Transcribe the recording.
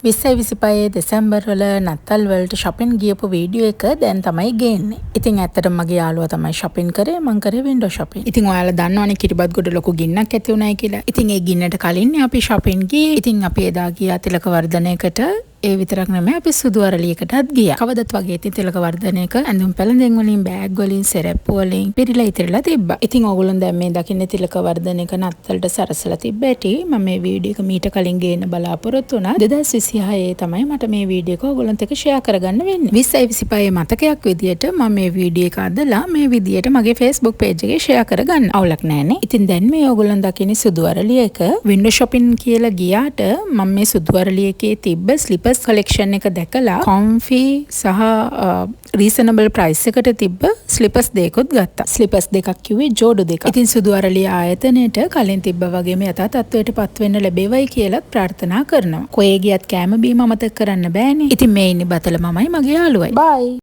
2025 දෙසැම්බර් වල නත්තල් වලට shopping ගියපු වීඩියෝ එක දැන් තමයි ගේන්නේ. ඉතින් ඇත්තටම මගේ යාළුවා තමයි shopping කරේ, මං කරේ window shopping. ඉතින් ඔයාලා දන්නවනේ කිරිබත් ගොඩ ලොකු ගින්නක් ඇති වුණායි කියලා. ඉතින් ඒ ගින්නට කලින් අපි shopping ගියේ. ඉතින් අපි එදා ගියා තිලක වර්ධනයකට. ඒ විතරක් නෙමෙයි අපි සුදු අරලියකටත් ගියා. කවදත් වගේ ඉතින් තිලක වර්ධනයක ඇඳුම් පැළඳෙන් වලින් බෑග් වලින් සෙරප්පු වලින් පිරීලා ඉතිරිලා තිබ්බා. ඉතින් ඕගොල්ලෝ දැන් මේ දකින්නේ තිලක වර්ධනයක නත්තලට සරසලා තිබ්බ ඇටි. මම මේ වීඩියෝ එක මීට කලින් ගේන්න බලාපොරොත්තු වුණා. 2026 තමයි මට මේ වීඩියෝ එක ඕගොල්ලොන්ට එක්ක ෂෙයා කරගන්න වෙන්නේ. 2025 මතකයක් විදියට මම මේ වීඩියෝ එක අදලා මේ විදියට මගේ Facebook page එකේ ෂෙයා කරගන්න. අවුලක් නැහැනේ. ඉතින් දැන් මේ ඕගොල්ලන් දකින්නේ සුදු අරලියක window shopping කියලා ගියාට මම මේ සුදු අරලියකේ තිබ්බ slippers collection එක දැකලා comfy සහ reasonable price එකට තිබ්බ slippers දෙකකුත් ගත්තා. slippers දෙකක් කිව්වේ ජෝඩු දෙකක්. ඉතින් සුදු අරලිය ආයතනයේට කලින් තිබ්බ වගේම යථා තත්ත්වයට පත් වෙන්න ලැබෙවයි කියලා ප්‍රාර්ථනා කරනවා. කොහේ ගියත් කැම බීම අමතක කරන්න බෑනේ. ඉතින් මේ ඉන්නේ බතල මමයි මගේ යාළුවයි. bye.